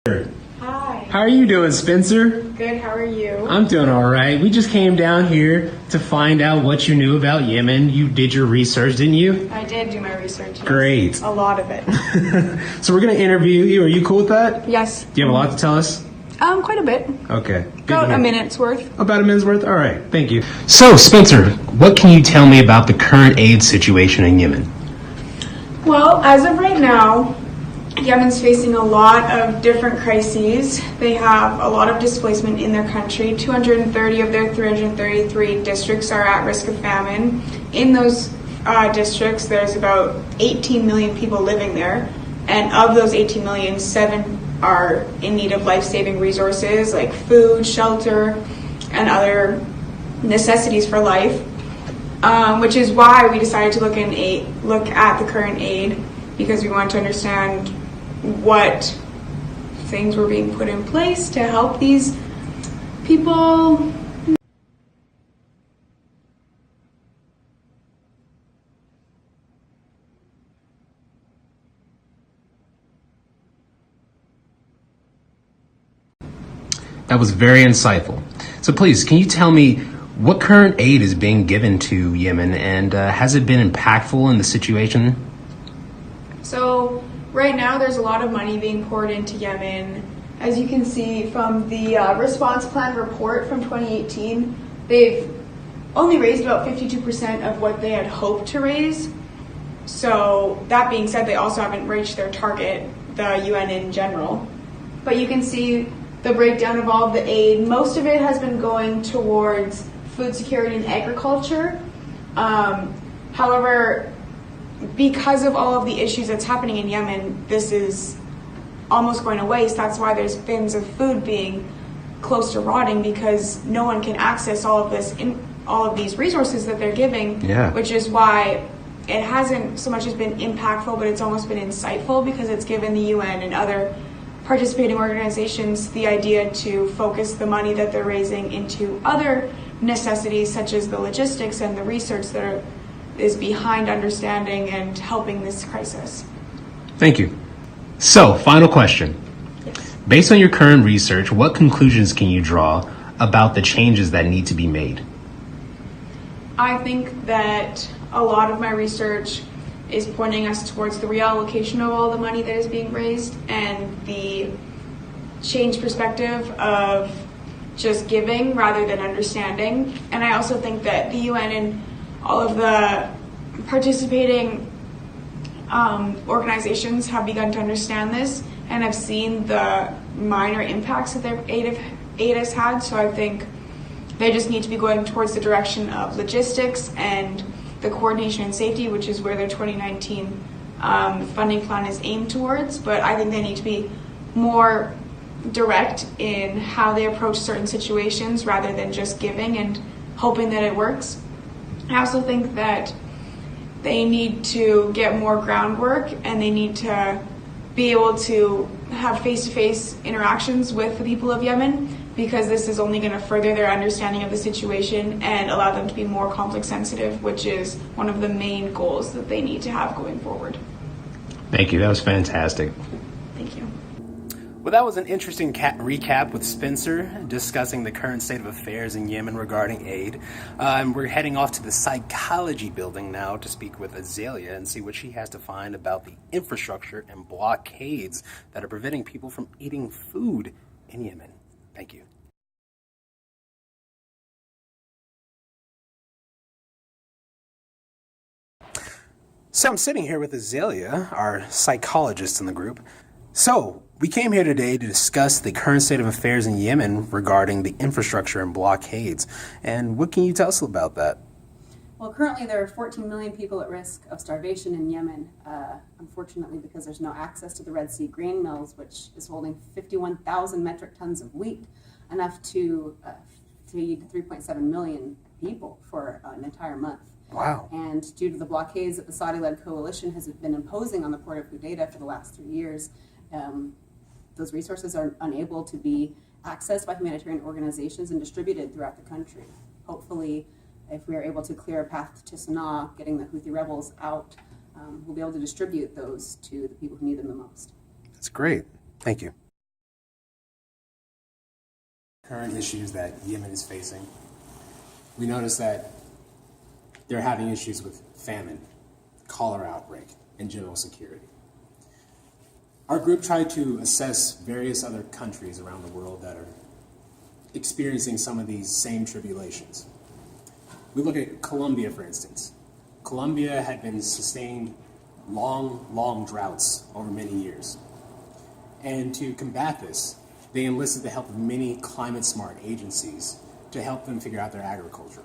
Hi. How are you doing, Spencer? Good, how are you? I'm doing all right. We just came down here to find out what you knew about Yemen. You did your research, didn't you? I did do my research. Yes. Great. A lot of it. So we're going to interview you. Are you cool with that? Yes. Do you have a lot to tell us? Quite a bit. Okay. Good to About hear. a minute's worth. About a minute's worth? All right. Thank you. So, Spencer, what can you tell me about the current aid situation in Yemen? Well, as of right now, Yemen's facing a lot of different crises. They have a lot of displacement in their country. 230 of their 333 districts are at risk of famine. In those districts, there's about 18 million people living there. And of those 18 million, 7 are in need of life-saving resources like food, shelter, and other necessities for life. Which is why we decided to look at the current aid, because we want to understand what things were being put in place to help these people. That was very insightful. So please, can you tell me what current aid is being given to Yemen, and has it been impactful in the situation? So right now there's a lot of money being poured into Yemen. As you can see from the response plan report from 2018, they've only raised about 52% of what they had hoped to raise. So that being said, they also haven't reached their target, the UN in general. But you can see the breakdown of all of the aid. Most of it has been going towards food security and agriculture. However, because of all of the issues that's happening in Yemen, this is almost going to waste. That's why there's bins of food being close to rotting, because no one can access all of these resources that they're giving. Yeah. Which is why it hasn't so much as been impactful, but it's almost been insightful, because it's given the UN and other participating organizations the idea to focus the money that they're raising into other necessities, such as the logistics and the research that is behind understanding and helping this crisis. Thank you. So, final question. Yes. Based on your current research, what conclusions can you draw about the changes that need to be made? I think that a lot of my research is pointing us towards the reallocation of all the money that is being raised and the change perspective of just giving rather than understanding. And I also think that the UN and all of the participating organizations have begun to understand this and have seen the minor impacts that their aid has had. So I think they just need to be going towards the direction of logistics and the coordination and safety, which is where their 2019 funding plan is aimed towards. But I think they need to be more direct in how they approach certain situations rather than just giving and hoping that it works. I also think that they need to get more groundwork, and they need to be able to have face-to-face interactions with the people of Yemen, because this is only going to further their understanding of the situation and allow them to be more conflict sensitive, which is one of the main goals that they need to have going forward. Thank you. That was fantastic. Thank you. Well, that was an interesting recap with Spencer discussing the current state of affairs in Yemen regarding aid. We're heading off to the psychology building now to speak with Azalea and see what she has to find about the infrastructure and blockades that are preventing people from eating food in Yemen. Thank you. So I'm sitting here with Azalea, our psychologist in the group. So we came here today to discuss the current state of affairs in Yemen regarding the infrastructure and blockades. And what can you tell us about that? Well, currently there are 14 million people at risk of starvation in Yemen, unfortunately, because there's no access to the Red Sea grain mills, which is holding 51,000 metric tons of wheat, enough to feed 3.7 million people for an entire month. Wow. And due to the blockades that the Saudi-led coalition has been imposing on the port of Hudaydah for the last 3 years, those resources are unable to be accessed by humanitarian organizations and distributed throughout the country. Hopefully, if we are able to clear a path to Sana'a, getting the Houthi rebels out, we'll be able to distribute those to the people who need them the most. That's great. Thank you. current issues that Yemen is facing, we notice that they're having issues with famine, cholera outbreak, and general security. Our group tried to assess various other countries around the world that are experiencing some of these same tribulations. We look at Colombia, for instance. Colombia had been sustained long droughts over many years. And to combat this, they enlisted the help of many climate-smart agencies to help them figure out their agriculture.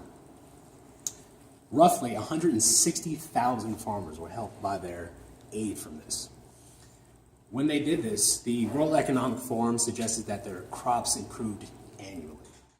Roughly 160,000 farmers were helped by their aid from this. When they did this, the World Economic Forum suggested that their crops improved annually.